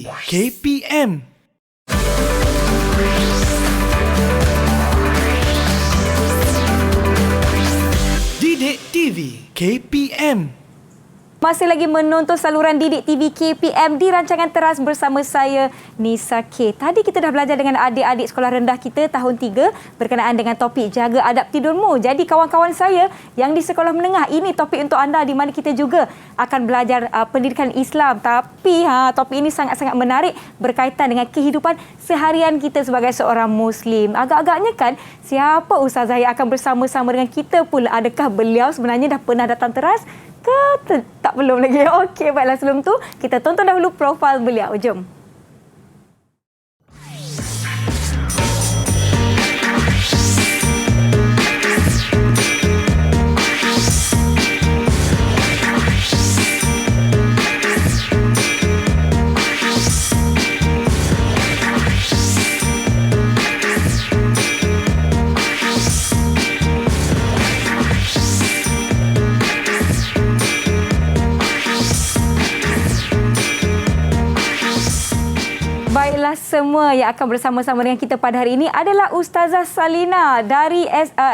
KPM. Didik TV KPM. Masih lagi menonton saluran Didik TV KPM di rancangan teras bersama saya, Nisa K. Tadi kita dah belajar dengan adik-adik sekolah rendah kita tahun 3 berkenaan dengan topik jaga adab tidurmu. Jadi kawan-kawan saya yang di sekolah menengah, ini topik untuk anda di mana kita juga akan belajar pendidikan Islam. Tapi topik ini sangat-sangat menarik berkaitan dengan kehidupan seharian kita sebagai seorang Muslim. Agak-agaknya kan, siapa ustazah yang akan bersama-sama dengan kita pula? Adakah beliau sebenarnya dah pernah datang teras? Tak belum lagi. Okey, baiklah, sebelum tu kita tonton dahulu profil beliau. Jom. Baiklah, semua yang akan bersama-sama dengan kita pada hari ini adalah Ustazah Salina dari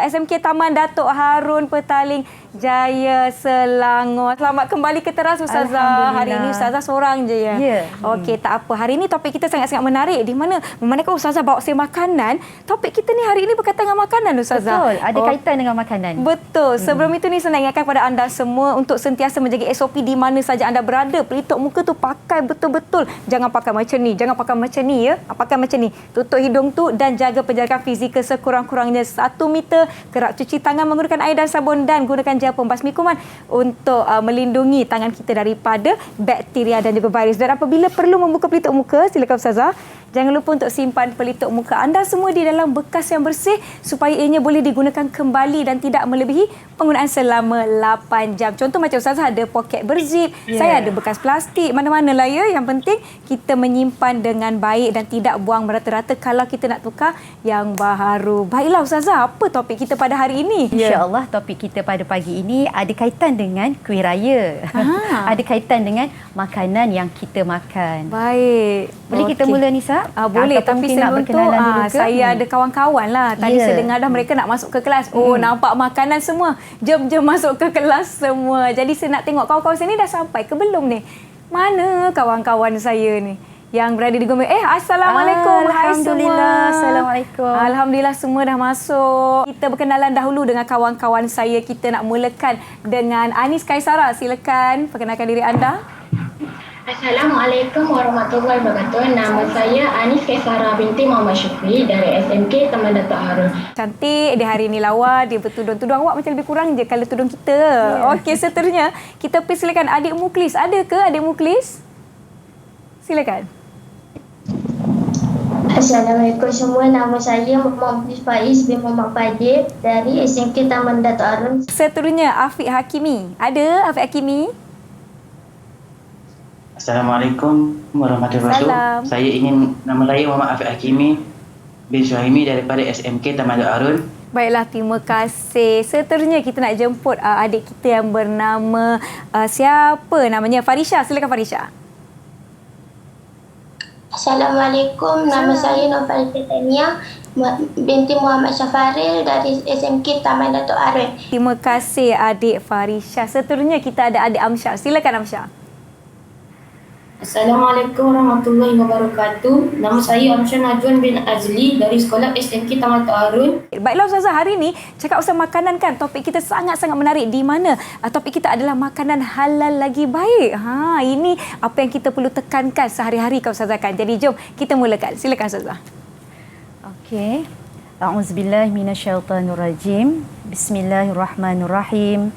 SMK Taman Datuk Harun Petaling Jaya, Selangor. Selamat kembali ke teras, Ustazah. Hari ini Ustazah seorang je ya? Ya. Okey, tak apa. Hari ini topik kita sangat-sangat menarik di mana memandangkan Ustazah bawa saya makanan. Topik kita ni hari ini berkaitan dengan makanan, Ustazah. Betul, ada kaitan dengan makanan. Betul. Sebelum itu ni saya nak ingatkan kepada anda semua untuk sentiasa menjaga SOP di mana saja anda berada. Pelitup muka tu pakai betul-betul. Jangan pakai macam ni. Jangan pakai macam ni ya. Pakai macam ni. Tutup hidung tu dan jaga penjarakan fizikal sekurang-kurangnya 1 meter. Kerap cuci tangan menggunakan air dan sabun dan gunakan gel pembasmi kuman untuk melindungi tangan kita daripada bakteria dan juga virus. Dan apabila perlu membuka pelitup muka, silakan Ustazah. Jangan lupa untuk simpan pelitup muka anda semua di dalam bekas yang bersih supaya ianya boleh digunakan kembali dan tidak melebihi penggunaan selama 8 jam. Contoh macam Ustazah ada poket berzip, saya ada bekas plastik, mana-mana lah ya. Yang penting kita menyimpan dengan baik dan tidak buang merata-rata kalau kita nak tukar yang baru. Baiklah Ustazah, apa topik kita pada hari ini? InsyaAllah topik kita pada pagi ini ada kaitan dengan kuih raya. Ada kaitan dengan makanan yang kita makan. Baik. Boleh kita mula, Nisa? Boleh, tapi sebelum tu saya ada kawan-kawan lah. Tadi saya dengar dah mereka nak masuk ke kelas. Oh, nampak makanan semua. Jom masuk ke kelas semua. Jadi saya nak tengok kawan-kawan saya ni dah sampai ke belum ni? Mana kawan-kawan saya ni yang berada di Gomel? Assalamualaikum. Alhamdulillah. Hai semua. Assalamualaikum. Alhamdulillah semua dah masuk. Kita berkenalan dahulu dengan kawan-kawan saya. Kita nak mulakan dengan Anis Kaisara. Silakan perkenalkan diri anda. Assalamualaikum warahmatullahi wabarakatuh. Nama saya Anis Kaisara binti Muhammad Syukri dari SMK Taman Datuk Harun. Cantik, dia hari ni lawa, dia bertudung-tudung. Awak macam lebih kurang je kalau tudung kita. Okey, seterusnya kita persilakan adik Muklis. Ada ke adik Muklis? Silakan. Assalamualaikum semua. Nama saya Muhammad Faiz bin Muhammad Fadil dari SMK Taman Datuk Harun. Seterusnya Afiq Hakimi. Ada Afiq Hakimi? Assalamualaikum warahmatullahi wabarakatuh. Saya ingin nama saya Muhammad Afiq Hakimi bin Suhaimi daripada SMK Taman Datuk Harun. Baiklah, terima kasih. Seterusnya kita nak jemput adik kita yang bernama siapa namanya? Farisha. Silakan Farisha. Assalamualaikum. Nama saya Nofal Titania binti Muhammad Syafaril dari SMK Taman Datuk Harun. Terima kasih adik Farisha. Seterusnya kita ada adik Amsyar. Silakan Amsyar. Assalamualaikum warahmatullahi wabarakatuh. Nama saya Amsyar Najwan bin Azli dari Sekolah SMK Taman Datuk Harun. Baiklah Ustazah, hari ini cakap pasal makanan kan, topik kita sangat-sangat menarik di mana topik kita adalah makanan halal lagi baik. Ini apa yang kita perlu tekankan sehari-hari kan Ustazah kan. Jadi jom kita mulakan. Silakan Ustazah. Okey. A'udzubillahi minasyaitonirrajim. Bismillahirrahmanirrahim.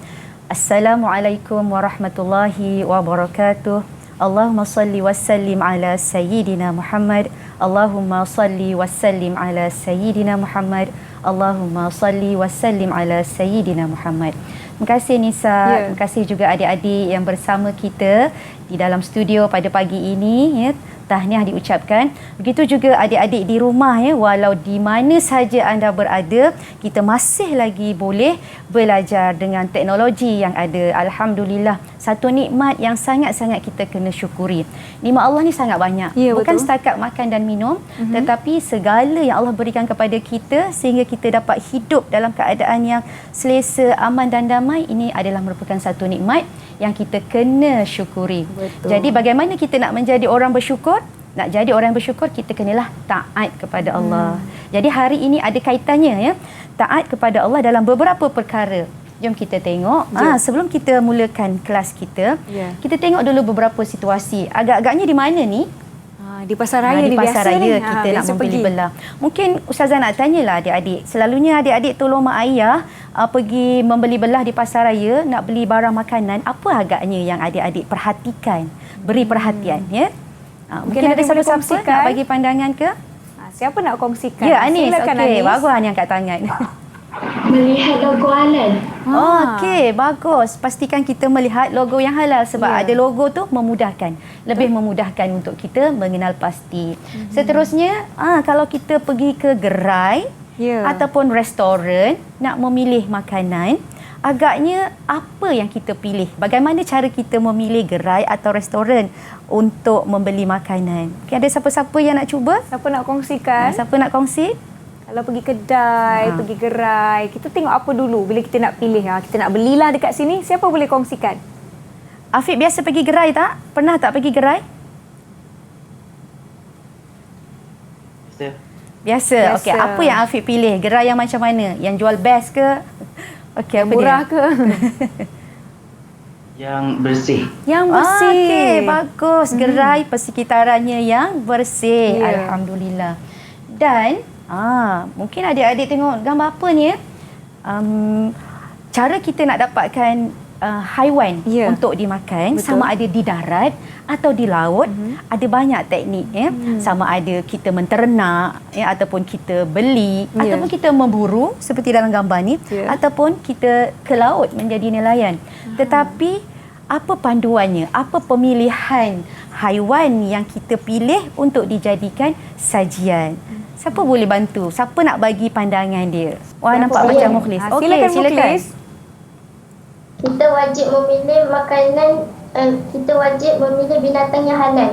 Assalamualaikum warahmatullahi wabarakatuh. Allahumma salli wa sallim ala Sayyidina Muhammad. Allahumma salli wa sallim ala Sayyidina Muhammad. Allahumma salli wa sallim ala Sayyidina Muhammad. Terima kasih Nisa. Terima kasih juga adik-adik yang bersama kita di dalam studio pada pagi ini. tahniah diucapkan. Begitu juga adik-adik di rumah ya, walau di mana saja anda berada, kita masih lagi boleh belajar dengan teknologi yang ada. Alhamdulillah, satu nikmat yang sangat-sangat kita kena syukuri. Nikmat Allah ni sangat banyak. Ya, Bukan betul. setakat makan dan minum, tetapi segala yang Allah berikan kepada kita sehingga kita dapat hidup dalam keadaan yang selesa, aman dan damai, ini adalah merupakan satu nikmat yang kita kena syukuri. Betul. Jadi bagaimana kita nak menjadi orang bersyukur? Nak jadi orang bersyukur, kita kenalah taat kepada Allah. Jadi hari ini ada kaitannya ya, taat kepada Allah dalam beberapa perkara. Jom kita tengok. Sebelum kita mulakan kelas kita, kita tengok dulu beberapa situasi. Agak-agaknya di mana ni? Di pasar raya Di ni pasar biasa raya ni. kita nak Biasa membeli pergi. belah. Mungkin Ustazah nak tanyalah adik-adik. Selalunya adik-adik tolong mak ayah pergi membeli belah di pasar raya, nak beli barang makanan. Apa agaknya yang adik-adik perhatikan? Beri perhatian ya. Mungkin ada ada yang boleh siapa-siapa kongsikan? nak bagi pandangan ke? Siapa nak kongsikan? Ya, Anis. Silakan, Okey, Anis. bagus Anis angkat tangan. Melihat logo halal. Okey, bagus. Pastikan kita melihat logo yang halal sebab ada logo tu memudahkan. Lebih memudahkan untuk kita mengenal pasti. Seterusnya, kalau kita pergi ke gerai ataupun restoran nak memilih makanan, agaknya apa yang kita pilih? Bagaimana cara kita memilih gerai atau restoran untuk membeli makanan? Mungkin ada siapa-siapa yang nak cuba? Siapa nak kongsikan? Siapa nak kongsi? Kalau pergi kedai, pergi gerai, kita tengok apa dulu bila kita nak pilih. Kita nak belilah dekat sini, siapa boleh kongsikan? Afiq biasa pergi gerai tak? Pernah tak pergi gerai? Biasa. Okey, apa yang Afiq pilih? Gerai yang macam mana? Yang jual best ke? Okey, apa Murah dia? ke? Yang bersih. Yang bersih. Okey, bagus. Gerai persekitarannya yang bersih. Alhamdulillah. Dan mungkin adik-adik tengok gambar apa ni ya? Cara kita nak dapatkan haiwan untuk dimakan. Betul. Sama ada di darat atau di laut, ada banyak teknik ya. Sama ada kita menternak ya, ataupun kita beli, ataupun kita memburu seperti dalam gambar ni, ataupun kita ke laut menjadi nelayan. Tetapi apa panduannya? Apa pemilihan haiwan yang kita pilih untuk dijadikan sajian? Siapa boleh bantu? Siapa nak bagi pandangan dia? Wah, nampak macam Mukhlis. Okey, silakan. Mukhlis. Kita wajib memilih makanan, kita wajib memilih binatang yang halal.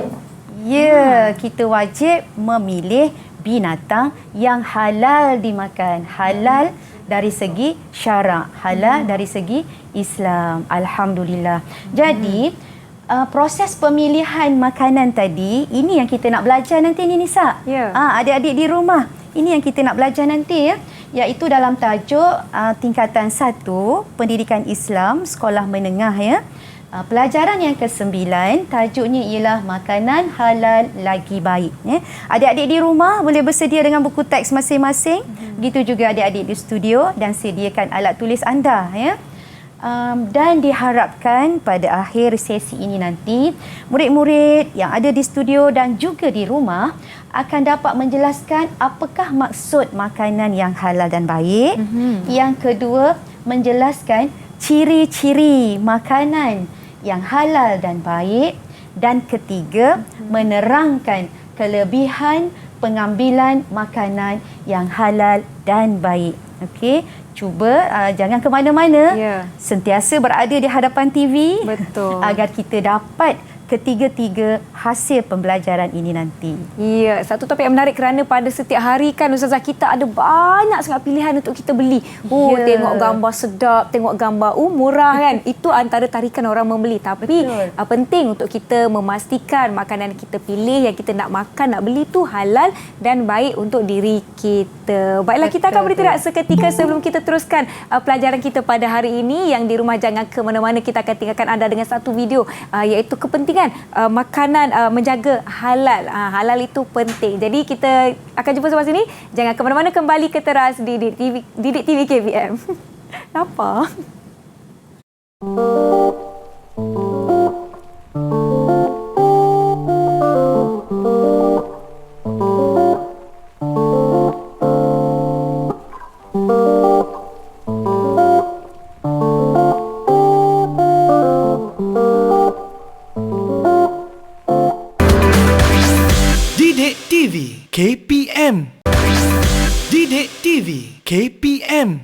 Ya, kita wajib memilih binatang yang halal dimakan. Halal dari segi syarak, halal dari segi Islam. Alhamdulillah. Jadi, proses pemilihan makanan tadi, ini yang kita nak belajar nanti ni Nisa. Adik-adik di rumah, ini yang kita nak belajar nanti ya. Iaitu dalam tajuk tingkatan 1 Pendidikan Islam Sekolah Menengah ya. Pelajaran yang ke-9, tajuknya ialah makanan halal lagi baik ya. Adik-adik di rumah boleh bersedia dengan buku teks masing-masing. Begitu juga adik-adik di studio, dan sediakan alat tulis anda ya. Dan diharapkan pada akhir sesi ini nanti, murid-murid yang ada di studio dan juga di rumah akan dapat menjelaskan apakah maksud makanan yang halal dan baik. Yang kedua, menjelaskan ciri-ciri makanan yang halal dan baik. Dan ketiga, menerangkan kelebihan pengambilan makanan yang halal dan baik. Okey, cuba jangan ke mana-mana. Sentiasa berada di hadapan TV. Betul. Agar kita dapat ketiga-tiga hasil pembelajaran ini nanti. Ya, satu topik yang menarik kerana pada setiap hari kan Ustazah, kita ada banyak sangat pilihan untuk kita beli. Tengok gambar sedap, tengok gambar murah kan. Itu antara tarikan orang membeli. Tapi penting untuk kita memastikan makanan kita pilih, yang kita nak makan, nak beli tu halal dan baik untuk diri kita. Baiklah, kita akan beristirahat seketika sebelum kita teruskan pelajaran kita pada hari ini. Yang di rumah jangan ke mana-mana, kita akan tinggalkan anda dengan satu video iaitu kepentingan makanan menjaga halal. Halal itu penting. Jadi kita akan jumpa sebelah sini. Jangan ke mana-mana, kembali ke teras Didik TV KPM. Kenapa? KPM.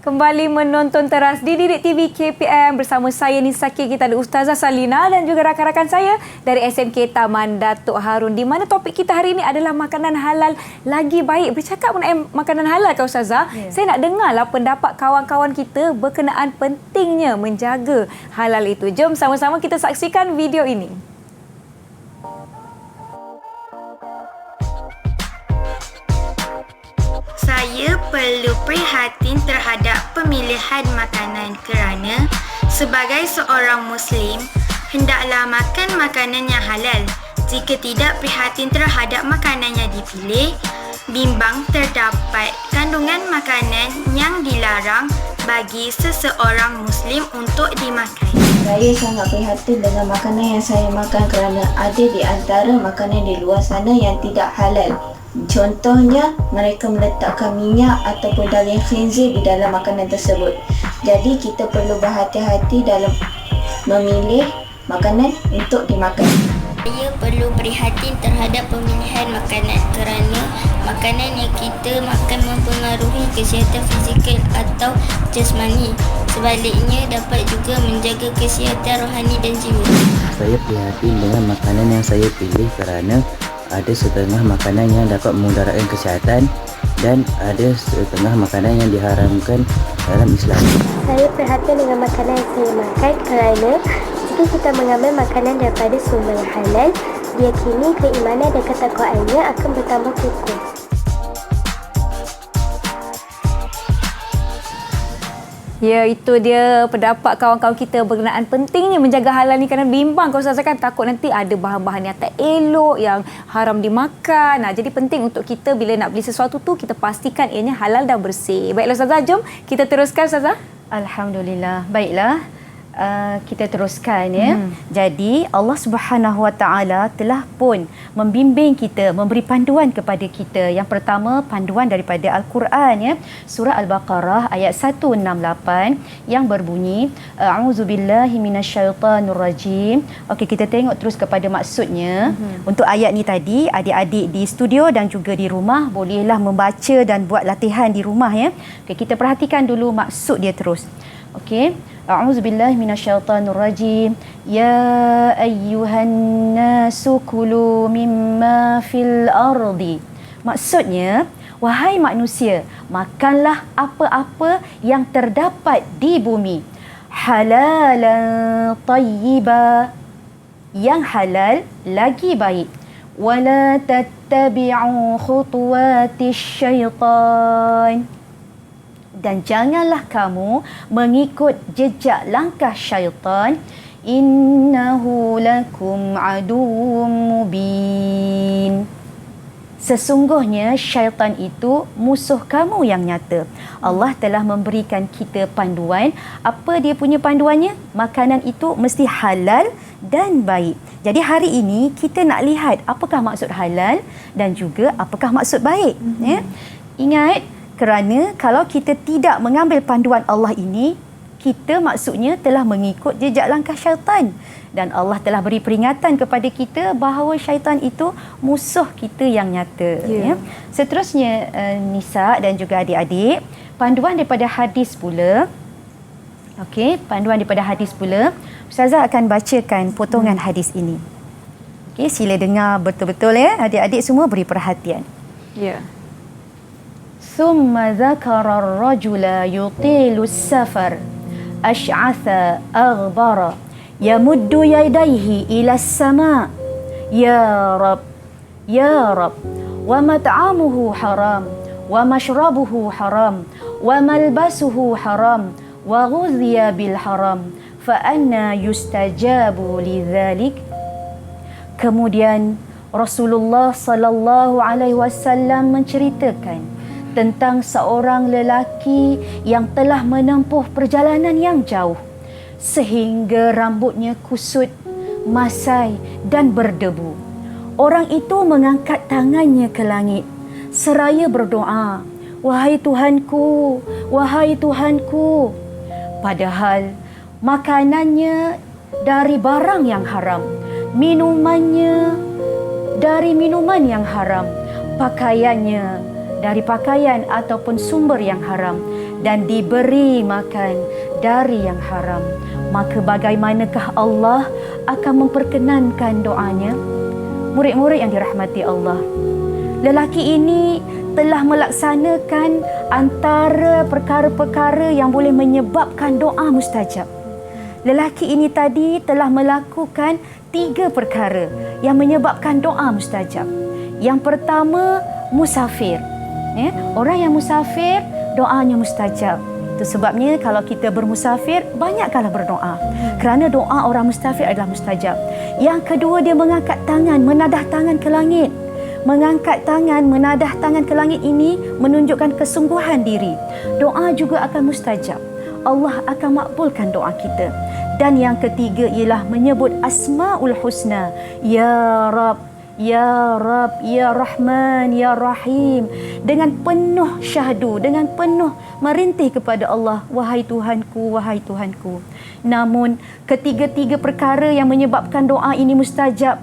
Kembali menonton teras di Didik TV KPM bersama saya Nisa K. Kita ada Ustazah Salina dan juga rakan-rakan saya dari SMK Taman Datuk Harun, di mana topik kita hari ini adalah makanan halal lagi baik. Bercakap mengenai makanan halal kan Ustazah, saya nak dengarlah pendapat kawan-kawan kita berkenaan pentingnya menjaga halal itu. Jom sama-sama kita saksikan video ini. Saya perlu prihatin terhadap pemilihan makanan kerana sebagai seorang Muslim, hendaklah makan makanan yang halal. Jika tidak prihatin terhadap makanan yang dipilih, bimbang terdapat kandungan makanan yang dilarang bagi seseorang Muslim untuk dimakan. Saya sangat prihatin dengan makanan yang saya makan kerana ada di antara makanan di luar sana yang tidak halal. Contohnya, mereka meletakkan minyak ataupun daging khinzir di dalam makanan tersebut. Jadi, kita perlu berhati-hati dalam memilih makanan untuk dimakan. Saya perlu prihatin terhadap pemilihan makanan kerana makanan yang kita makan mempengaruhi kesihatan fizikal atau jasmani. Sebaliknya, dapat juga menjaga kesihatan rohani dan jiwa. Saya prihatin dengan makanan yang saya pilih kerana ada setengah makanan yang dapat memudaratkan kesihatan dan ada setengah makanan yang diharamkan dalam Islam. Saya perhatian dengan makanan yang saya makan kerana jika kita mengambil makanan daripada sumber yang halal, diyakini keimanan dan ketakwaannya akan bertambah kukuh. Ya, itu dia pendapat kawan-kawan kita berkenaan pentingnya menjaga halal ni, kerana bimbang kalau Ustazah kan takut nanti ada bahan-bahan yang tak elok, yang haram dimakan. Jadi penting untuk kita bila nak beli sesuatu tu kita pastikan ianya halal dan bersih. Baiklah Ustazah, jom kita teruskan Ustazah. Alhamdulillah. Baiklah. Kita teruskan ya. Jadi Allah Subhanahu Wa Taala telah pun membimbing kita, memberi panduan kepada kita. Yang pertama, panduan daripada Al-Quran ya. Surah Al-Baqarah ayat 168 yang berbunyi A'udzubillahi minasyaitanirrajim. Okey, kita tengok terus kepada maksudnya. Untuk ayat ni tadi, adik-adik di studio dan juga di rumah bolehlah membaca dan buat latihan di rumah ya. Okey, kita perhatikan dulu maksud dia terus. Okey. A'udzubillahi minasyaitanirrajim. Ya ayyuhan nasu kulu mimma fil ardi. Maksudnya, wahai manusia, makanlah apa-apa yang terdapat di bumi. Halalan tayyiba. Yang halal lagi baik. Wala tattabi'u khutuwatis syaitan. Dan janganlah kamu mengikut jejak langkah syaitan. Innahu lakum aduwwum mubin. Sesungguhnya syaitan itu musuh kamu yang nyata. Allah telah memberikan kita panduan. Apa dia punya panduannya? Makanan itu mesti halal dan baik. Jadi hari ini kita nak lihat apakah maksud halal dan juga apakah maksud baik. Ya? Ingat, kerana kalau kita tidak mengambil panduan Allah ini, kita maksudnya telah mengikut jejak langkah syaitan. Dan Allah telah beri peringatan kepada kita bahawa syaitan itu musuh kita yang nyata. Ya. Seterusnya, Nisa dan juga adik-adik, panduan daripada hadis pula. Okey, panduan daripada hadis pula. Ustazah akan bacakan potongan hadis ini. Okey, sila dengar betul-betul ya. Adik-adik semua beri perhatian. Ya. ثم ذكر الرجل يطيل السفر أشعث أغبر يمد يديه إلى السماء يا رب يا رب ومطعمه حرام ومشربه حرام وملبسه حرام وغذي بالحرام فأنى يستجاب لذلك. Kemudian Rasulullah sallallahu alaihi wasallam menceritakan tentang seorang lelaki yang telah menempuh perjalanan yang jauh sehingga rambutnya kusut, masai dan berdebu. Orang itu mengangkat tangannya ke langit seraya berdoa, "Wahai Tuhanku, wahai Tuhanku." Padahal makanannya dari barang yang haram, minumannya dari minuman yang haram, pakaiannya dari pakaian ataupun sumber yang haram, dan diberi makan dari yang haram. Maka bagaimanakah Allah akan memperkenankan doanya? Murid-murid yang dirahmati Allah, lelaki ini telah melaksanakan antara perkara-perkara yang boleh menyebabkan doa mustajab. Lelaki ini tadi telah melakukan 3 perkara yang menyebabkan doa mustajab. Yang pertama, musafir. Orang yang musafir, doanya mustajab. Itu sebabnya kalau kita bermusafir, banyakkanlah berdoa. Kerana doa orang musafir adalah mustajab. Yang kedua, dia mengangkat tangan, menadah tangan ke langit. Mengangkat tangan, menadah tangan ke langit ini menunjukkan kesungguhan diri. Doa juga akan mustajab. Allah akan makbulkan doa kita. Dan yang ketiga ialah menyebut Asmaul Husna. Ya Rab, Ya Rab, Ya Rahman, Ya Rahim. Dengan penuh syahdu, dengan penuh merintih kepada Allah, "Wahai Tuhanku, wahai Tuhanku." Namun, ketiga-tiga perkara yang menyebabkan doa ini mustajab,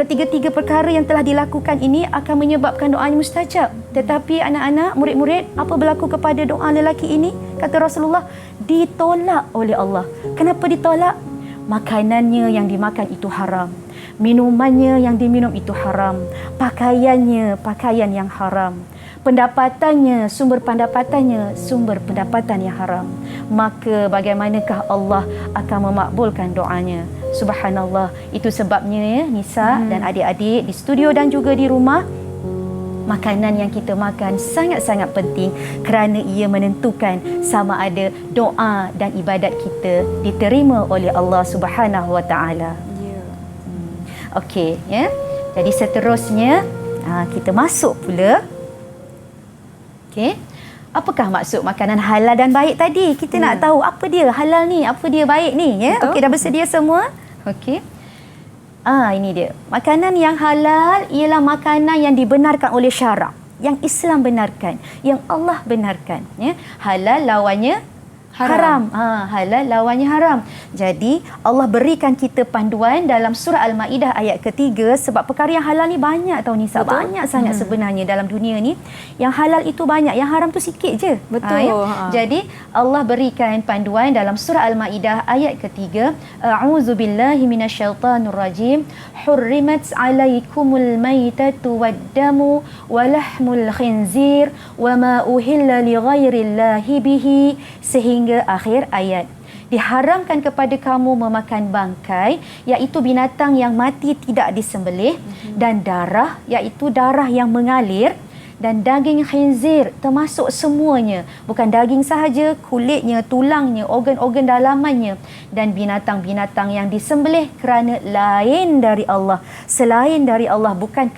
ketiga-tiga perkara yang telah dilakukan ini akan menyebabkan doanya mustajab. Tetapi anak-anak, murid-murid, apa berlaku kepada doa lelaki ini? Kata Rasulullah, ditolak oleh Allah. Kenapa ditolak? Makanannya yang dimakan itu haram. Minumannya yang diminum itu haram. Pakaiannya, pakaian yang haram. Pendapatannya, sumber pendapatan yang haram. Maka bagaimanakah Allah akan memakbulkan doanya? Subhanallah. Itu sebabnya Nisa dan adik-adik di studio dan juga di rumah, makanan yang kita makan sangat-sangat penting kerana ia menentukan sama ada doa dan ibadat kita diterima oleh Allah Subhanahu Wa Taala. Okey, ya. Jadi seterusnya kita masuk pula. Okey. Apakah maksud makanan halal dan baik tadi? Kita nak tahu apa dia halal ni, apa dia baik ni, ya. Okey, dah bersedia semua? Okey. Ini dia. Makanan yang halal ialah makanan yang dibenarkan oleh syarak, yang Islam benarkan, yang Allah benarkan, ya. Halal lawannya haram. Halal lawannya haram. Jadi Allah berikan kita panduan dalam surah Al-Maidah ayat ketiga, sebab perkara yang halal ni banyak tau Nisa. Banyak sangat sebenarnya dalam dunia ni. Yang halal itu banyak, yang haram tu sikit je. Betul. Jadi Allah berikan panduan dalam surah Al-Maidah ayat ketiga, A'udzubillahi minasyaitanirrajim. Hurrimat 'alaikumul maitatu wad-damu wa lahmul khinzir wa ma uhilla li ghairillahi bihi, sehingga akhir ayat. Diharamkan kepada kamu memakan bangkai, iaitu binatang yang mati tidak disembelih, dan darah, iaitu darah yang mengalir, dan daging khinzir, termasuk semuanya, bukan daging sahaja, kulitnya, tulangnya, organ-organ dalamannya, dan binatang-binatang yang disembelih kerana lain dari Allah, selain dari Allah, bukan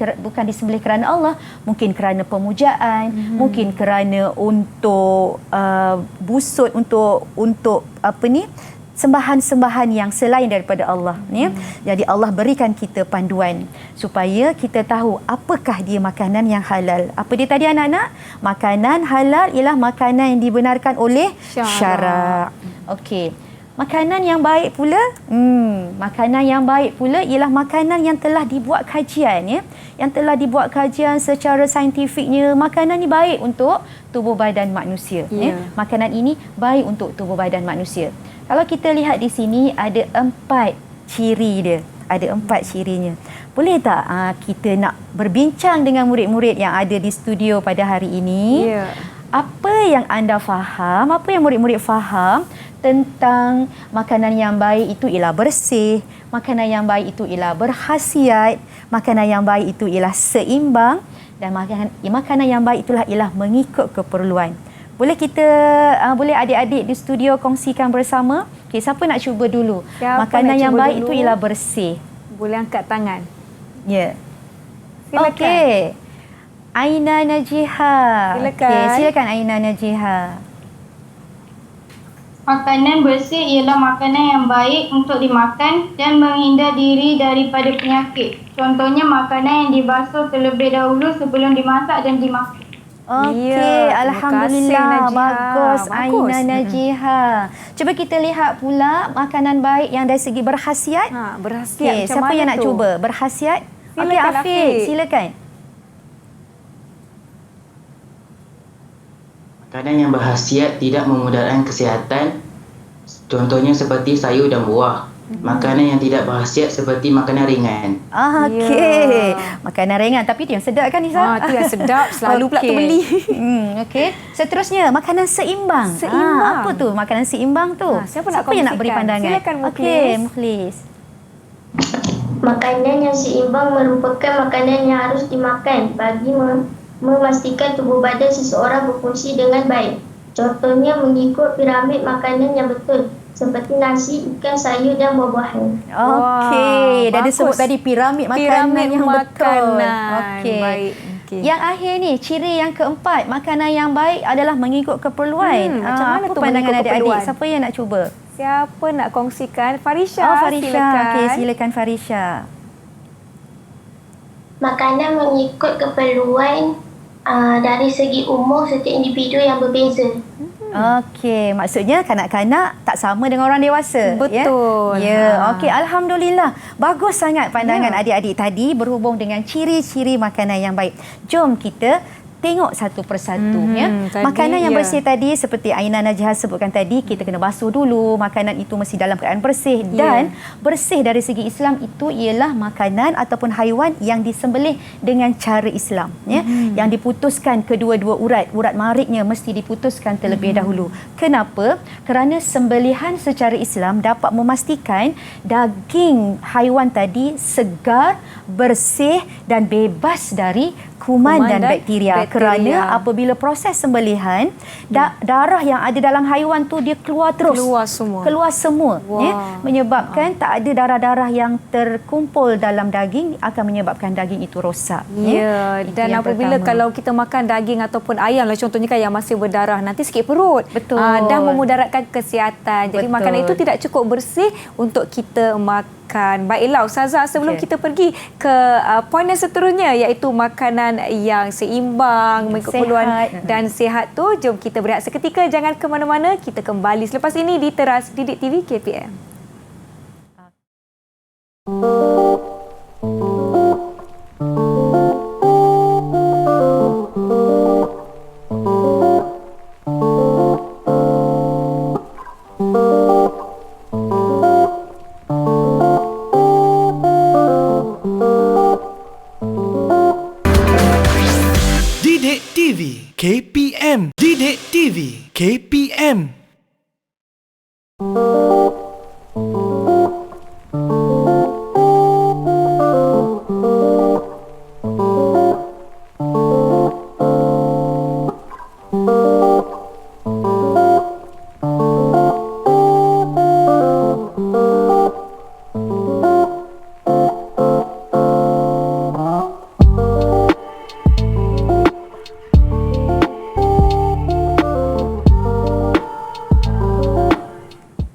disembelih kerana Allah, mungkin kerana pemujaan, mungkin kerana untuk busut, untuk sembahan-sembahan yang selain daripada Allah, ya. Jadi Allah berikan kita panduan supaya kita tahu apakah dia makanan yang halal. Apa dia tadi anak-anak? Makanan halal ialah makanan yang dibenarkan oleh syarak. Okey. Makanan yang baik pula, makanan yang baik pula ialah makanan yang telah dibuat kajian, ya. Yang telah dibuat kajian secara saintifiknya. Makanan ni baik untuk tubuh badan manusia, ya. Makanan ini baik untuk tubuh badan manusia. Kalau kita lihat di sini ada 4 ciri dia. Ada 4 cirinya. Boleh tak kita nak berbincang dengan murid-murid yang ada di studio pada hari ini? Apa yang anda faham, apa yang murid-murid faham tentang makanan yang baik itu ialah bersih, makanan yang baik itu ialah berkhasiat, makanan yang baik itu ialah seimbang, dan makanan yang baik itulah ialah mengikut keperluan. Boleh kita, boleh adik-adik di studio kongsikan bersama? Okey, siapa nak cuba dulu? Makanan yang baik itu ialah bersih. Boleh angkat tangan. Ya. Silakan. Okey. Aina Najiha. Silakan. Okey, silakan Aina Najiha. Makanan bersih ialah makanan yang baik untuk dimakan dan menghindar diri daripada penyakit. Contohnya makanan yang dibasuh terlebih dahulu sebelum dimasak dan dimakan. Okey, Ya, alhamdulillah. terima kasih, Najiha. Bagus, Bagus. Aina Najiha. Cuba kita lihat pula makanan baik yang dari segi berkhasiat. Berhasiat Okey, macam siapa mana yang nak tu? cuba? Berkhasiat? Okey, Silakan, Afiq. Afiq. Silakan. Makanan yang berkhasiat tidak memudaratkan kesihatan, contohnya seperti sayur dan buah. Makanan yang tidak berkhasiat seperti makanan ringan. Okey. Makanan ringan tapi itu yang sedap kan Nisa? Itu yang sedap, selalu pula Okey. terbeli. Okey. Seterusnya makanan seimbang. Seimbang. Apa tu makanan seimbang tu? Siapa nak yang nak beri kongsikan? pandangan? Silakan, Mukhlis. Okey, Mukhlis. Makanan yang seimbang merupakan makanan yang harus dimakan bagi memastikan tubuh badan seseorang berfungsi dengan baik. Contohnya mengikut piramid makanan yang betul seperti nasi, ikan, sayur dan buah-buahan. Okey, dah bagus. disebut tadi piramid makanan Piramid yang betul. makanan. Okey. Baik. Okey. Yang akhir ni, ciri yang keempat, makanan yang baik adalah mengikut keperluan. Macam mana apa tu pandangan mengikut adik-adik? keperluan? Siapa yang nak cuba? Siapa nak kongsikan? Farisha. Farisha. Silakan. Okey, silakan Farisha. Makanan mengikut keperluan dari segi umur setiap individu yang berbeza. Okey, maksudnya kanak-kanak tak sama dengan orang dewasa. Betul. Ya, okey, alhamdulillah. Bagus sangat pandangan adik-adik tadi berhubung dengan ciri-ciri makanan yang baik. Jom kita tengok satu persatu tadi, makanan yang bersih tadi seperti Aina Najiha sebutkan tadi, kita kena basuh dulu, makanan itu mesti dalam keadaan bersih dan bersih dari segi Islam itu ialah makanan ataupun haiwan yang disembelih dengan cara Islam yang diputuskan kedua-dua urat mariknya mesti diputuskan terlebih dahulu. Kenapa? Kerana sembelihan secara Islam dapat memastikan daging haiwan tadi segar, bersih dan bebas dari kuman dan bakteria. Kerana apabila proses sembelihan, darah yang ada dalam haiwan tu dia keluar terus. Keluar semua. Menyebabkan tak ada darah-darah yang terkumpul dalam daging, akan menyebabkan daging itu rosak. Dan apabila kalau kita makan daging ataupun ayam lah contohnya kan yang masih berdarah, nanti sakit perut. Betul. Dan memudaratkan kesihatan. Jadi makanan itu tidak cukup bersih untuk kita makan. Baiklah Ustazah, sebelum kita pergi ke poin yang seterusnya iaitu makanan yang seimbang, mengikut keperluan dan sihat tu, jom kita berehat seketika, jangan ke mana-mana, kita kembali selepas ini di Teras Didik TV KPM. Didik TV KPM. Didik TV KPM.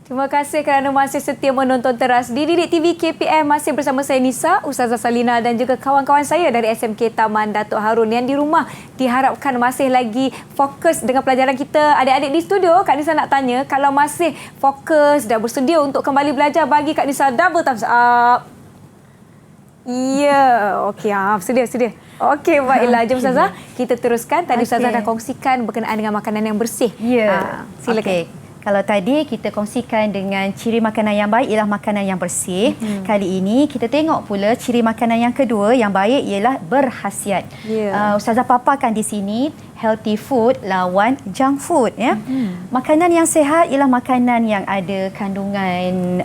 Terima kasih kerana masih setia menonton Teras di Didik TV KPM. Masih bersama saya Nisa, Ustazah Salina dan juga kawan-kawan saya dari SMK Taman Datuk Harun yang di rumah diharapkan masih lagi fokus dengan pelajaran kita. Adik-adik di studio, Kak Nisa nak tanya, kalau masih fokus dan bersedia untuk kembali belajar, bagi Kak Nisa double thumbs up. Ya, okey, sedia. Okey, baiklah. Jom Ustazah, kita teruskan. Tadi Ustazah dah kongsikan berkenaan dengan makanan yang bersih. Silakan. Kalau tadi kita kongsikan dengan ciri makanan yang baik ialah makanan yang bersih. Kali ini kita tengok pula ciri makanan yang kedua yang baik ialah berkhasiat. Ustazah paparkan di sini healthy food lawan junk food Makanan yang sihat ialah makanan yang ada kandungan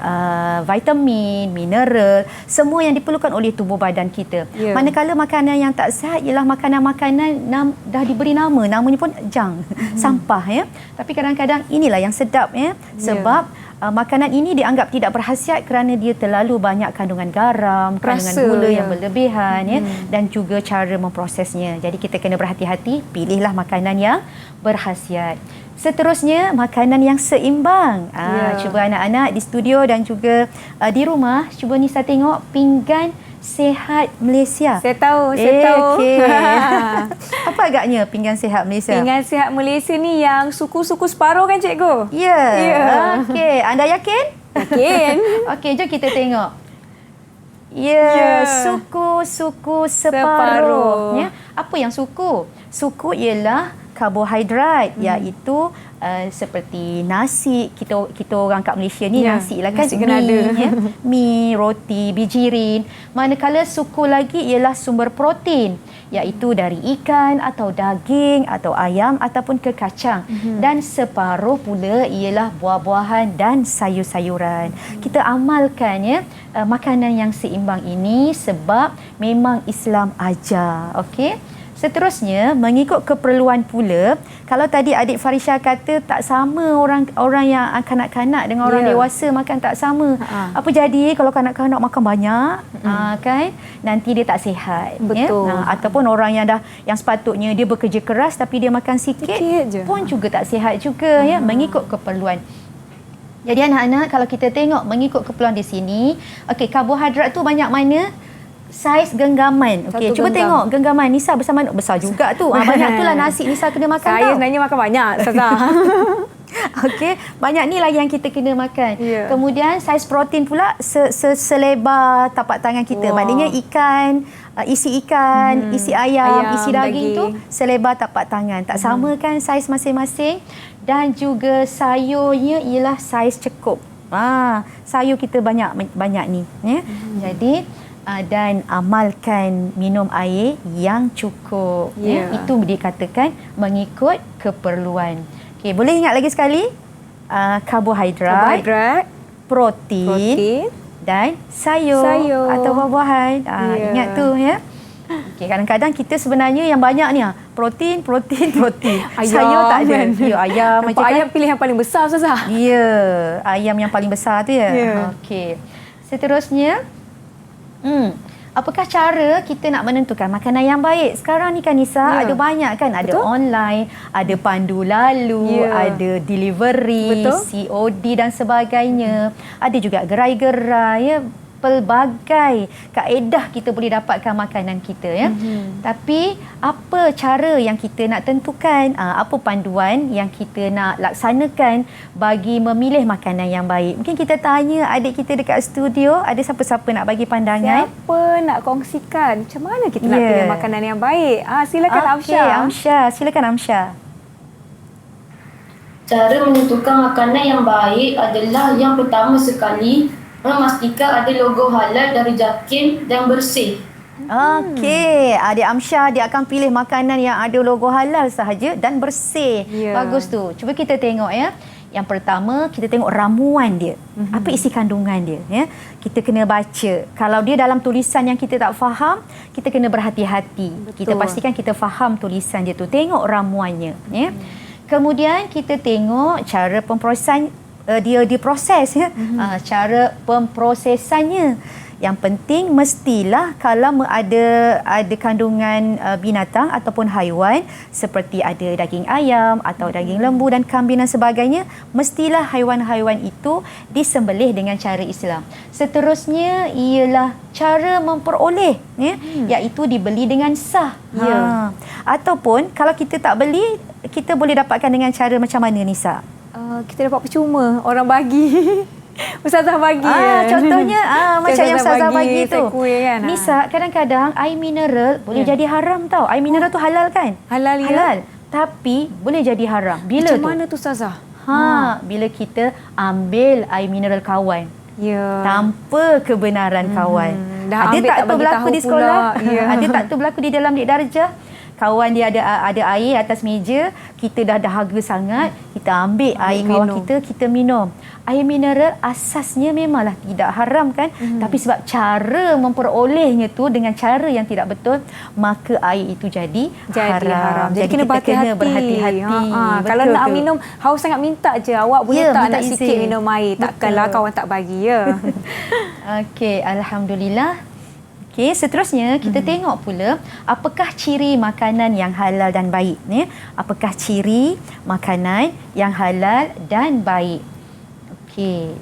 vitamin, mineral, semua yang diperlukan oleh tubuh badan kita. Manakala makanan yang tak sihat ialah makanan-makanan dah diberi namanya pun junk, sampah Tapi kadang-kadang inilah yang sedap sebab makanan ini dianggap tidak berkhasiat kerana dia terlalu banyak kandungan garam, kandungan gula yang berlebihan ya, dan juga cara memprosesnya. Jadi kita kena berhati-hati, pilihlah makanan yang berkhasiat. Seterusnya, makanan yang seimbang. Cuba anak-anak di studio dan juga di rumah, cuba Nisa tengok pinggan Sihat Malaysia. Saya tahu. Okay. Apa agaknya pinggan Sihat Malaysia? Pinggan Sihat Malaysia ni yang suku-suku separuh kan cikgu? Ya. Okey, anda yakin? Yakin. Okey, jom kita tengok. Suku-suku separuh. Ya. Apa yang suku? Suku ialah karbohidrat, iaitu seperti nasi. Kita orang kat Malaysia ni nasi lah kan, nasi kena ada. Mi, roti, bijirin. Manakala suku lagi ialah sumber protein, iaitu dari ikan atau daging atau ayam ataupun ke kacang. Dan separuh pula ialah buah-buahan dan sayur-sayuran. Kita amalkan makanan yang seimbang ini sebab memang Islam ajar. Okey. Seterusnya, mengikut keperluan pula, kalau tadi adik Farisha kata tak sama orang yang kanak-kanak dengan orang dewasa makan tak sama. Apa jadi kalau kanak-kanak makan banyak, kan? Nanti dia tak sihat. Betul. Ataupun orang yang sepatutnya dia bekerja keras tapi dia makan sikit pun juga tak sihat juga, ya, mengikut keperluan. Jadi anak-anak, kalau kita tengok mengikut keperluan di sini, okey, karbohidrat tu banyak mana? Saiz genggaman. Okey, cuba tengok genggaman Nisa besar mana? Besar juga tu. Banyak tu lah nasi Nisa kena makan. Saya sebenarnya makan banyak, Ustazah. Okey, banyak ni lah yang kita kena makan. Kemudian saiz protein pula selebar tapak tangan kita. Maknanya ikan, isi ikan, isi ayam, isi daging tu selebar tapak tangan. Tak sama kan saiz masing-masing. Dan juga sayurnya ialah saiz cukup. Sayur kita banyak ni, ya. Jadi dan amalkan minum air yang cukup. Itu dikatakan mengikut keperluan. Okey, boleh ingat lagi sekali? Karbohidrat, protein dan sayur atau buah-buahan. Ingat tu, ya. Okey, kadang-kadang kita sebenarnya yang banyak ni protein. Sayur tak ada. Ayam macam ayam pilih yang paling besar, Ustazah. Ya, ayam yang paling besar tu, ya. Okey. Seterusnya, apakah cara kita nak menentukan makanan yang baik? Sekarang ni kan Nisa, ada banyak kan, ada online, ada pandu lalu, ada delivery, COD dan sebagainya. Ada juga gerai-gerai, ya. Pelbagai kaedah kita boleh dapatkan makanan kita, ya. Tapi apa cara yang kita nak tentukan, apa panduan yang kita nak laksanakan bagi memilih makanan yang baik? Mungkin kita tanya adik kita dekat studio, ada siapa-siapa nak bagi pandangan? Siapa nak kongsikan macam mana kita nak pilih makanan yang baik? Silakan Amsyah. Silakan Amsyah. Cara menentukan makanan yang baik adalah yang pertama sekali memastikan ada logo halal dari JAKIM dan bersih. Okey, adik Amsyah dia akan pilih makanan yang ada logo halal sahaja dan bersih. Bagus tu. Cuba kita tengok, ya. Yang pertama, kita tengok ramuan dia. Apa isi kandungan dia, ya. Kita kena baca. Kalau dia dalam tulisan yang kita tak faham, kita kena berhati-hati. Kita pastikan kita faham tulisan dia tu. Tengok ramuannya, ya. Kemudian kita tengok cara pemprosesan dia diproses, ya. Cara pemprosesannya. Yang penting mestilah kalau ada kandungan binatang ataupun haiwan seperti ada daging ayam atau daging lembu dan kambing dan sebagainya, mestilah haiwan-haiwan itu disembelih dengan cara Islam. Seterusnya ialah cara memperoleh, ya, iaitu dibeli dengan sah. Ataupun kalau kita tak beli, kita boleh dapatkan dengan cara macam mana, Nisa? Kita dapat percuma, orang bagi. Ustazah bagi. Contohnya macam yang Ustazah bagi tu. Kan? Nisa, kadang-kadang air mineral boleh jadi haram tau. Air mineral tu halal kan? Halal. Tapi boleh jadi haram. Bila macam mana tu, Ustazah? Bila kita ambil air mineral kawan. Tanpa kebenaran kawan. Ada tak tu berlaku di sekolah? Ada tak tu berlaku di dalam dik darjah? kawan dia ada air atas meja, kita dah dahaga sangat, kita ambil air kawan kita minum. Air mineral asasnya memanglah tidak haram kan, tapi sebab cara memperolehnya tu dengan cara yang tidak betul, maka air itu jadi haram. Jadi kena berhati-hati. Kalau nak minum, haus sangat minta je, awak boleh tak nak sikit minum air. Takkanlah kawan tak bagi ya. Okey, alhamdulillah. Okey, seterusnya kita tengok pula apakah ciri makanan yang halal dan baik ni. Apakah ciri makanan yang halal dan baik? Okey.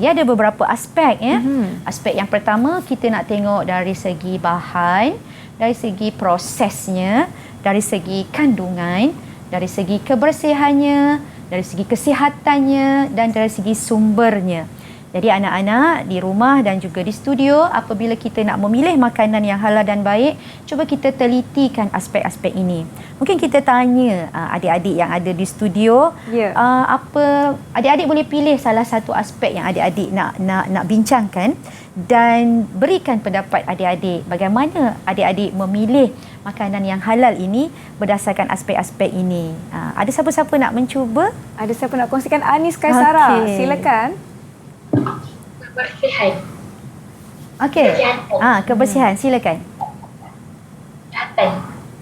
Dia ada beberapa aspek ya. Aspek yang pertama kita nak tengok dari segi bahan, dari segi prosesnya, dari segi kandungan, dari segi kebersihannya, dari segi kesihatannya dan dari segi sumbernya. Jadi anak-anak di rumah dan juga di studio, apabila kita nak memilih makanan yang halal dan baik, cuba kita telitikan aspek-aspek ini. Mungkin kita tanya adik-adik yang ada di studio, adik-adik boleh pilih salah satu aspek yang adik-adik nak bincangkan dan berikan pendapat adik-adik bagaimana adik-adik memilih makanan yang halal ini berdasarkan aspek-aspek ini. Ada siapa-siapa nak mencuba? Ada siapa nak kongsikan? Anis Kaisara, silakan. Kebersihan. Okey. Kebersihan, silakan.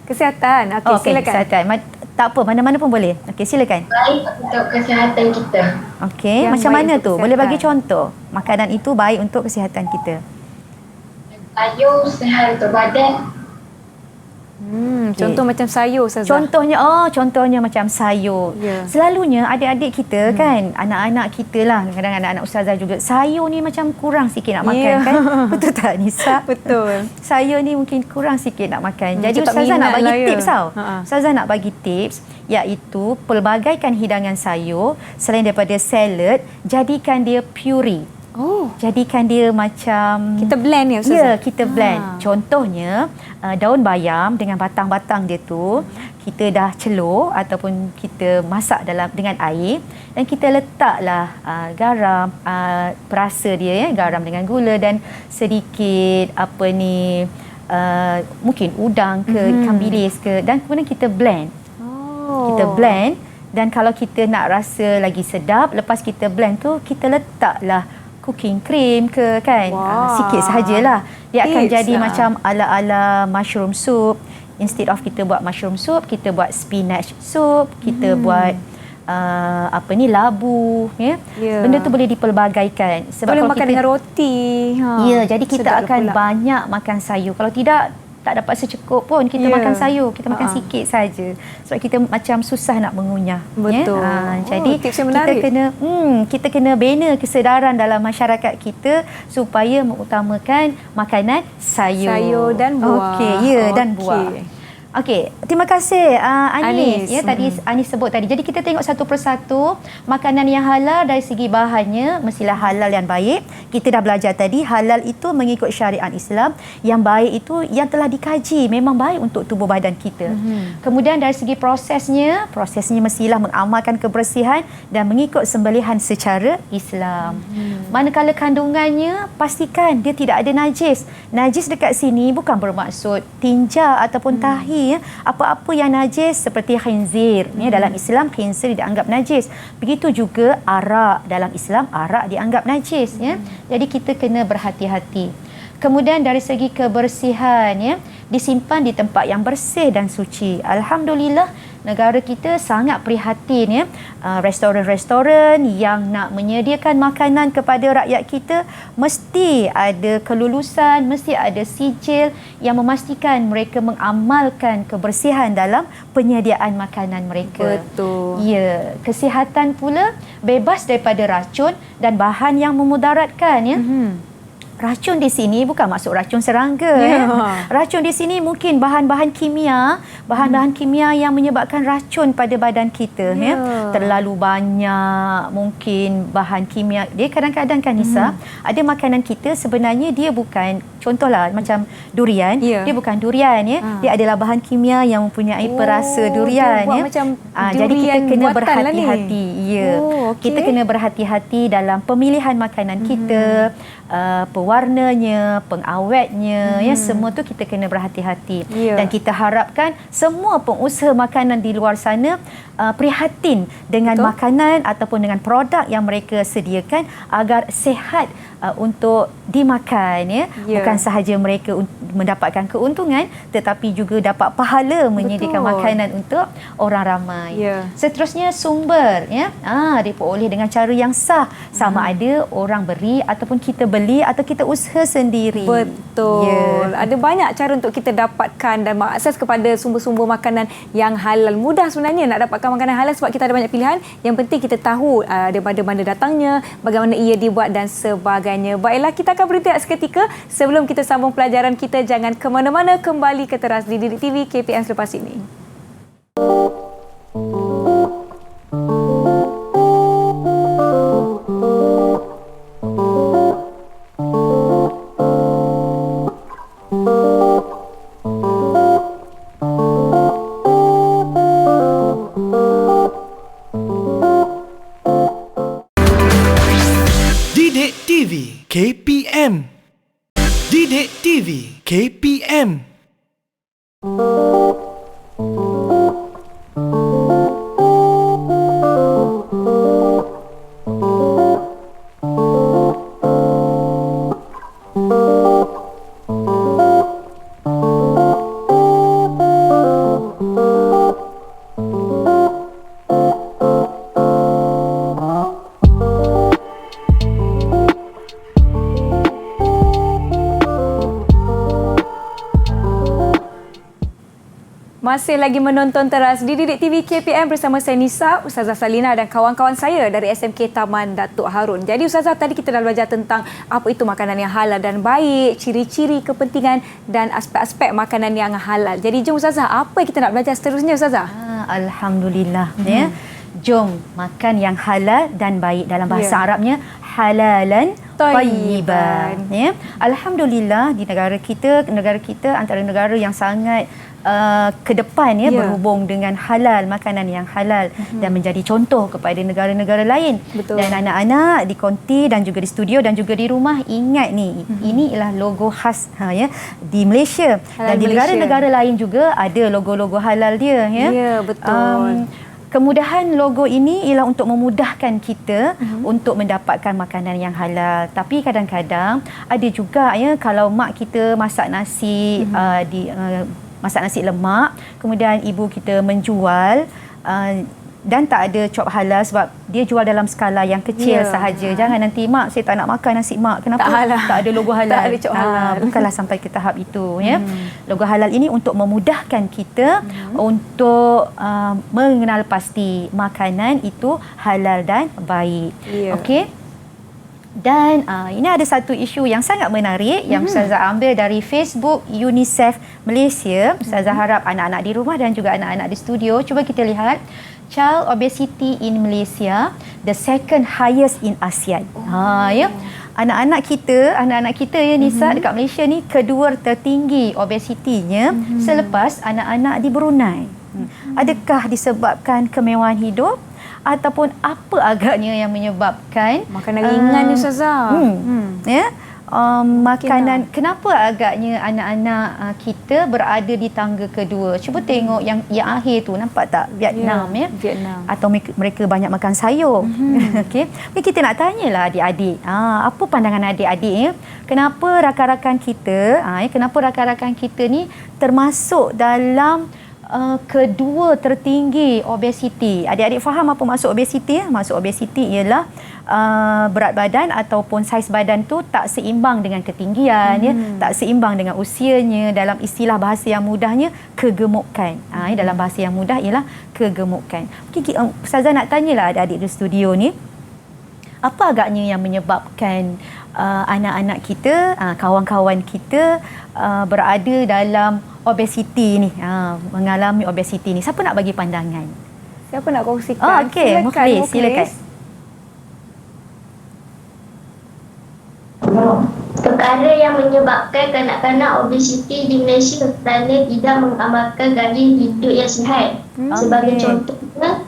Kesihatan. Okey, silakan. Kesihatan. Tak apa, mana-mana pun boleh. Okey, silakan. Baik untuk kesihatan kita. Okey, macam mana tu? Boleh bagi contoh. Makanan itu baik untuk kesihatan kita. Sayur sihat untuk badan. Contoh macam sayur, Ustazah. Contohnya macam sayur. Selalunya adik-adik kita kan, anak-anak kita lah, kadang-kadang anak-anak Ustazah juga, sayur ni macam kurang sikit nak makan kan. Betul tak Nisa? Betul. Sayur ni mungkin kurang sikit nak makan. Jadi Ustazah nak bagi tips tau. Ustazah nak bagi tips, iaitu pelbagaikan hidangan sayur, selain daripada salad, jadikan dia puree. Jadikan dia macam kita blend ya Ustazah? Ya, kita blend. Contohnya daun bayam dengan batang-batang dia tu kita dah celur ataupun kita masak dengan air dan kita letaklah garam, perasa dia ya, garam dengan gula dan sedikit mungkin udang ke ikan bilis ke, dan kemudian kita blend. Kita blend, dan kalau kita nak rasa lagi sedap, lepas kita blend tu kita letaklah cooking cream ke kan. Sikit sahajalah. Dia akan jadi macam ala-ala mushroom soup. Instead of kita buat mushroom soup, kita buat spinach soup, kita buat labu ya. Benda tu boleh dipelbagaikan. Sebab boleh kalau makan kita dengan roti. Jadi kita akan banyak makan sayur. Kalau tidak, tak dapat secukup pun kita makan sayur, kita makan sikit saja sebab kita macam susah nak mengunyah. Betul. Jadi kita kena bina kesedaran dalam masyarakat kita supaya mengutamakan makanan sayur dan buah. Dan buah. Okey, terima kasih Anis. Ya, tadi Anis sebut tadi. Jadi kita tengok satu persatu makanan yang halal dari segi bahannya mestilah halal yang baik. Kita dah belajar tadi halal itu mengikut syariat Islam, yang baik itu yang telah dikaji memang baik untuk tubuh badan kita. Kemudian dari segi prosesnya mestilah mengamalkan kebersihan dan mengikut sembelihan secara Islam. Manakala kandungannya pastikan dia tidak ada najis. Najis dekat sini bukan bermaksud tinja ataupun tahi. Apa-apa yang najis seperti khinzir, dalam Islam khinzir dianggap najis. Begitu juga arak, dalam Islam arak dianggap najis ya. Jadi kita kena berhati-hati. Kemudian dari segi kebersihan disimpan di tempat yang bersih dan suci. Alhamdulillah negara kita sangat prihatin restoran-restoran yang nak menyediakan makanan kepada rakyat kita mesti ada kelulusan, mesti ada sijil yang memastikan mereka mengamalkan kebersihan dalam penyediaan makanan mereka. Betul. Ya, kesihatan pula bebas daripada racun dan bahan yang memudaratkan ya. Racun di sini bukan maksud racun serangga. Racun di sini mungkin bahan-bahan kimia, yang menyebabkan racun pada badan kita. Terlalu banyak mungkin bahan kimia. Dia kadang-kadang kan Nisa, ada makanan kita sebenarnya dia bukan, contohlah macam durian, dia bukan durian ya. Dia adalah bahan kimia yang mempunyai perasa durian ya. Jadi kita kena berhati-hati. Kita kena berhati-hati dalam pemilihan makanan kita. pewarnanya, pengawetnya, ya semua tu kita kena berhati-hati. Dan kita harapkan semua pengusaha makanan di luar sana prihatin dengan makanan ataupun dengan produk yang mereka sediakan agar sihat untuk dimakan, ya. Bukan sahaja mereka mendapatkan keuntungan tetapi juga dapat pahala menyediakan makanan untuk orang ramai. Seterusnya sumber, ya. Diperoleh dengan cara yang sah, sama ada orang beri ataupun kita beli atau kita usaha sendiri. Betul. Ada banyak cara untuk kita dapatkan dan mengakses kepada sumber-sumber makanan yang halal. Mudah sebenarnya nak dapatkan makanan halal sebab kita ada banyak pilihan. Yang penting kita tahu daripada mana datangnya, bagaimana ia dibuat dan sebagainya. Baiklah, kita akan berhenti seketika. Sebelum kita sambung pelajaran kita, jangan ke mana-mana, kembali ke teras di Didik TV KPM selepas ini. Didik TV KPM. Didik TV KPM. Masih lagi menonton teras di Didik TV KPM bersama saya Nisa, Ustazah Salina dan kawan-kawan saya dari SMK Taman Datuk Harun. Jadi Ustazah, tadi kita dah belajar tentang apa itu makanan yang halal dan baik, ciri-ciri, kepentingan dan aspek-aspek makanan yang halal. Jadi jom Ustazah, apa yang kita nak belajar seterusnya Ustazah? Alhamdulillah. Ya. Jom makan yang halal dan baik. Dalam bahasa Arabnya halalan tayyiban. Ya. Alhamdulillah di negara kita antara negara yang sangat ke depan berhubung dengan halal, makanan yang halal dan menjadi contoh kepada negara-negara lain. Dan anak-anak di konti dan juga di studio dan juga di rumah ingat ni, ini ialah logo khas di Malaysia halal dan di negara-negara lain juga ada logo-logo halal dia, ya. Betul. Kemudahan logo ini ialah untuk memudahkan kita untuk mendapatkan makanan yang halal. Tapi kadang-kadang ada juga, ya, kalau mak kita masak nasi masak nasi lemak, kemudian ibu kita menjual dan tak ada cop halal sebab dia jual dalam skala yang kecil sahaja. Jangan nanti, mak saya tak nak makan nasi mak, kenapa? Tak ada logo halal. Tak ada cop halal. Bukanlah sampai ke tahap itu, ya. Logo halal ini untuk memudahkan kita untuk mengenal pasti makanan itu halal dan baik. Okey. Dan ini ada satu isu yang sangat menarik yang Ustazah ambil dari Facebook UNICEF Malaysia. Ustazah harap anak-anak di rumah dan juga anak-anak di studio cuba kita lihat child obesity in Malaysia, the second highest in ASEAN. Ya. Anak-anak kita ya Nisa, dekat Malaysia ni kedua tertinggi obesitinya selepas anak-anak di Brunei. Adakah disebabkan kemewahan hidup ataupun apa agaknya yang menyebabkan makanan ringan ni Ustazah? Ya. Makanan, kenapa agaknya anak-anak kita berada di tangga kedua? Cuba tengok yang akhir tu, nampak tak? Vietnam, ya. Vietnam. Atau mereka banyak makan sayur. Okey. Kita nak tanyalah adik-adik, apa pandangan adik-adik, ya? Kenapa rakan-rakan kita ni termasuk dalam kedua tertinggi obesiti? Adik-adik faham apa maksud obesiti? Maksud obesiti ialah berat badan ataupun saiz badan tu tak seimbang dengan ketinggian, ya, tak seimbang dengan usianya. Dalam istilah bahasa yang mudahnya kegemukan. Dalam bahasa yang mudah ialah kegemukan. Ustazah nak tanyalah adik-adik di studio ni, apa agaknya yang menyebabkan anak-anak kita, kawan-kawan kita berada dalam obesiti ni, mengalami obesiti ni? Siapa nak bagi pandangan? Siapa nak kongsikan? Okey, Mukhlis, silakan. Perkara yang menyebabkan kanak-kanak obesiti di Malaysia kerana tidak mengamalkan gaya hidup yang sihat. Sebagai contohnya,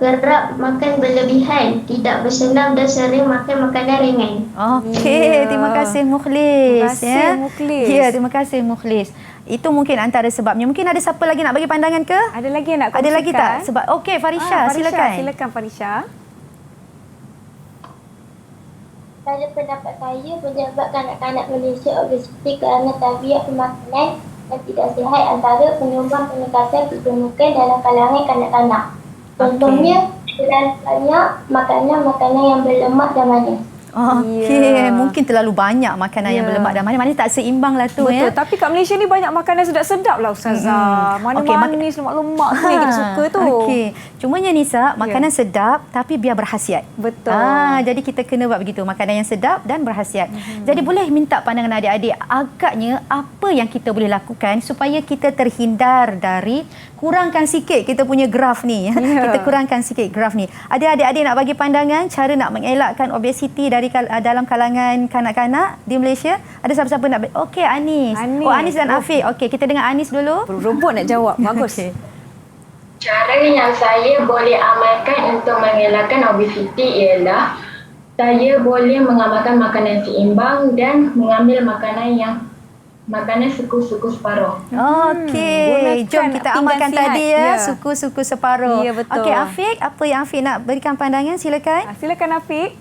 kerap makan berlebihan, tidak bersenam dan sering makan makanan ringan. Okey, terima kasih Mukhlis. Terima kasih, Mukhlis. Ya, terima kasih Mukhlis. Itu mungkin antara sebabnya. Mungkin ada siapa lagi nak bagi pandangan ke? Ada lagi yang nak kongsikan? Ada lagi tak? Sebab okey, Farisha, silakan. Silakan Farisha. Pada pendapat saya, penyebab kanak-kanak Malaysia obesiti kerana tabiat pemakanan yang tidak sihat antara penyumbang peningkatan kegemukan dalam kalangan kanak-kanak. Contohnya, terlalu banyak makanan-makanan yang berlemak dan manis. Okey, mungkin terlalu banyak makanan yang berlemak dan manis. Manis tak seimbang lah tu. Betul, ya. tapi kat Malaysia ni banyak makanan sedap-sedap lah Ustazah. Manis, lemak-lemak tu yang kita suka tu. Okey, cumanya Nisa, makanan sedap tapi biar berkhasiat. Betul. Jadi kita kena buat begitu, makanan yang sedap dan berkhasiat. Jadi boleh minta pandangan adik-adik, agaknya apa yang kita boleh lakukan supaya kita terhindar dari kurangkan sikit kita punya graf ni. Kita kurangkan sikit graf ni. Ada adik-adik nak bagi pandangan cara nak mengelakkan obesiti dari dalam kalangan kanak-kanak di Malaysia? Ada siapa-siapa nak? Okey, Anis. Oh, Anis dan Afiq. Okey, kita dengar Anis dulu. Robot nak jawab. Bagus. Cara yang saya boleh amalkan untuk mengelakkan obesiti ialah saya boleh mengamalkan makanan seimbang dan mengambil makanan suku-suku separuh. Okey, jom kita amalkan tadi ya, suku-suku separuh. Ya, betul. Okey, Afiq, apa yang Afiq nak berikan pandangan? Silakan. Silakan Afiq.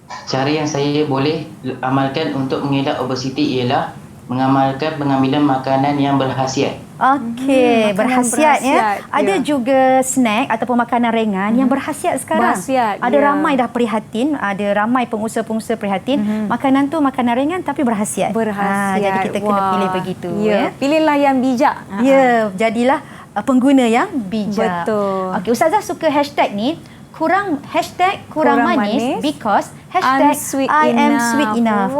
Cara yang saya boleh amalkan untuk mengelak obesiti ialah mengamalkan pengambilan makanan yang berkhasiat. Okey, berkhasiat ya. Ada juga snack ataupun makanan ringan yang berkhasiat sekarang. Ada ramai dah prihatin, ada ramai pengusaha-pengusaha prihatin. Makanan tu makanan ringan tapi berkhasiat. Jadi kita kena pilih begitu. Ya. Pilihlah yang bijak. Ya, jadilah pengguna yang bijak. Betul. Okey, Ustazah suka hashtag ni. Kurang manis because hashtag I am sweet enough.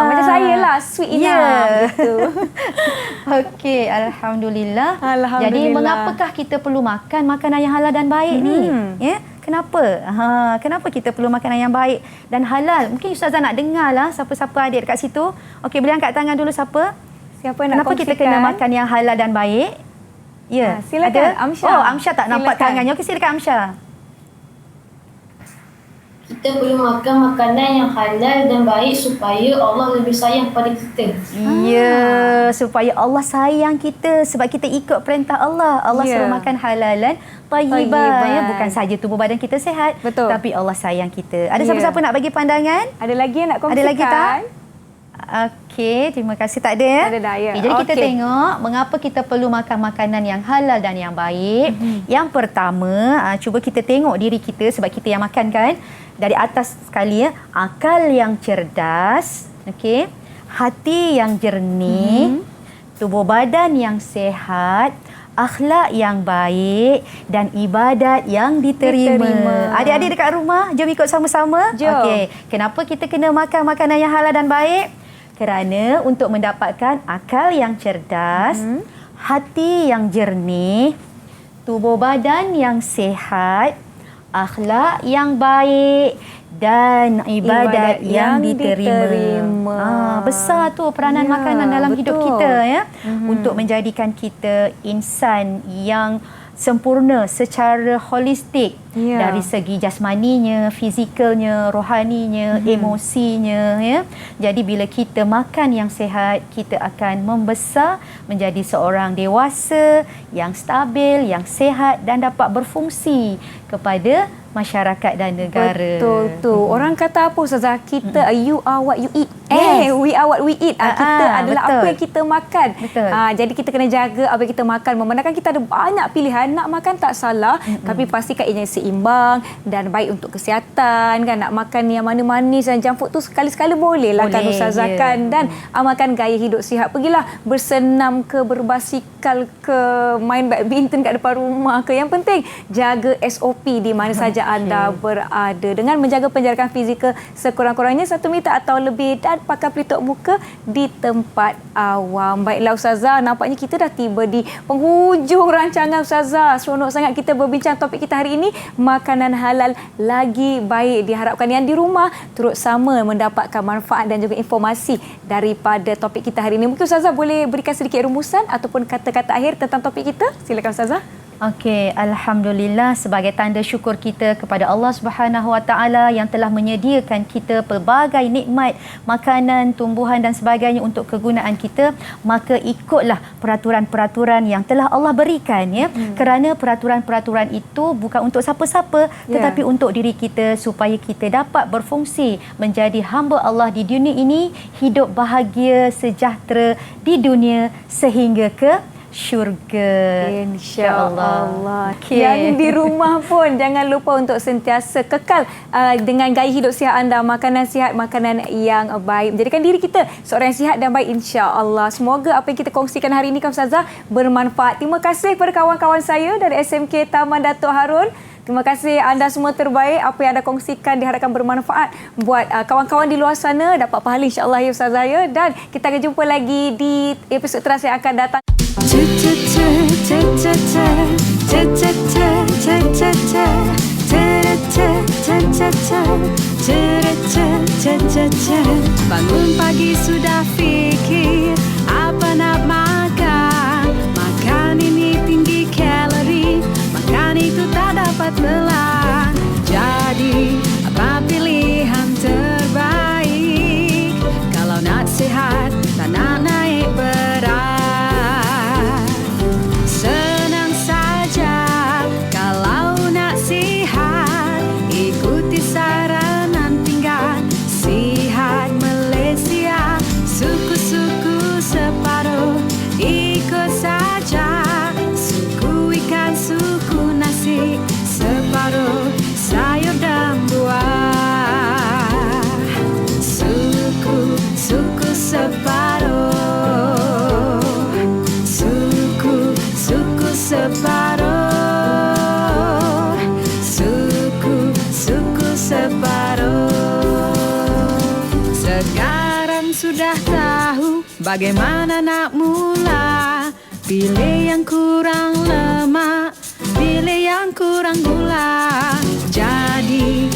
Macam saya lah, sweet enough. Gitu. Okey, Alhamdulillah. Jadi mengapakah kita perlu makan makanan yang halal dan baik ni? Ya, kenapa? Kenapa kita perlu makanan yang baik dan halal? Mungkin Ustazah nak dengar lah siapa-siapa adik dekat situ. Okey, boleh angkat tangan dulu siapa? Siapa nak Kenapa kita kena makan yang halal dan baik? Ya, silakan Amsyah. Oh, Amsyah tak nampak tangannya. Okey, silakan Amsyah. Kita perlu makan makanan yang halal dan baik supaya Allah lebih sayang pada kita. Ya, supaya Allah sayang kita sebab kita ikut perintah Allah. Allah suruh makan halalan tayyiban. Ya, bukan saja tubuh badan kita sihat, tapi Allah sayang kita. Ada siapa-siapa nak bagi pandangan? Ada lagi yang nak kongsikan? Ada lagi tak? Okey, terima kasih. Tak ada ya? Ada dah, ya. Jadi kita tengok mengapa kita perlu makan makanan yang halal dan yang baik. Yang pertama, cuba kita tengok diri kita sebab kita yang makan kan. Dari atas sekali ya, akal yang cerdas, okey, hati yang jernih, tubuh badan yang sihat, akhlak yang baik dan ibadat yang diterima. Adik-adik dekat rumah, jom ikut sama-sama. Okey, kenapa kita kena makan makanan yang halal dan baik? Kerana untuk mendapatkan akal yang cerdas, hati yang jernih, tubuh badan yang sihat, akhlak yang baik dan ibadat yang diterima. Besar tu peranan makanan dalam hidup kita ya. Untuk menjadikan kita insan yang sempurna secara holistik dari segi jasmaninya, fizikalnya, rohaninya, emosinya ya. Jadi bila kita makan yang sihat, kita akan membesar menjadi seorang dewasa yang stabil, yang sihat dan dapat berfungsi kepada masyarakat dan negara. Betul tu. Orang kata apa Ustazah? Kita you are what you eat. We are what we eat. Kita adalah apa yang kita makan. Jadi kita kena jaga apa yang kita makan. Memandangkan kita ada banyak pilihan. Nak makan tak salah, tapi pastikan ianya seimbang dan baik untuk kesihatan kan. Nak makan yang mana manis dan junk food tu sekali-sekala boleh lah kan Ustazah kan. Dan amalkan gaya hidup sihat. Pergilah bersenam ke, berbasikal ke, main badminton kat depan rumah ke. Yang penting jaga SOP di mana saja anda berada dengan menjaga penjarakan fizikal sekurang-kurangnya 1 meter atau lebih dan pakai pelitup muka di tempat awam. Baiklah Ustazah, nampaknya kita dah tiba di penghujung rancangan Ustazah. Seronok sangat kita berbincang topik kita hari ini, makanan halal lagi baik. Diharapkan yang di rumah turut sama mendapatkan manfaat dan juga informasi daripada topik kita hari ini. Mungkin Ustazah boleh berikan sedikit rumusan ataupun kata-kata akhir tentang topik kita? Silakan Ustazah. Okey, alhamdulillah, sebagai tanda syukur kita kepada Allah Subhanahu Wa Taala yang telah menyediakan kita pelbagai nikmat, makanan, tumbuhan dan sebagainya untuk kegunaan kita, maka ikutlah peraturan-peraturan yang telah Allah berikan ya. Kerana peraturan-peraturan itu bukan untuk siapa-siapa, tetapi untuk diri kita supaya kita dapat berfungsi menjadi hamba Allah di dunia ini, hidup bahagia, sejahtera di dunia sehingga ke syurga. InsyaAllah. Yang di rumah pun jangan lupa untuk sentiasa kekal dengan gaya hidup sihat anda. Makanan sihat, makanan yang baik. Menjadikan diri kita seorang yang sihat dan baik, insyaAllah. Semoga apa yang kita kongsikan hari ini, Kak Ustazah, bermanfaat. Terima kasih kepada kawan-kawan saya dari SMK Taman Datuk Harun. Terima kasih anda semua terbaik. Apa yang anda kongsikan diharapkan bermanfaat buat kawan-kawan di luar sana. Dapat pahala insyaAllah ya Ustazah ya. Dan kita akan jumpa lagi di episod terakhir yang akan datang. Bangun pagi sudah fikir apa nak makan. Makan ini tinggi kalori, makan itu tak dapat telan. Jadi apa pilihan terbaik kalau nak sihat tak nak naik berat? Senang saja kalau nak sihat, ikuti saranan pinggan sihat Malaysia. Suku-suku separuh ikut saja, suku ikan, suku nasi, separuh sayur dan buah. Suku separuh, suku separuh, suku separuh. Sekarang sudah tahu bagaimana nak mula. Pilih yang kurang lemak, pilih yang kurang gula. Jadi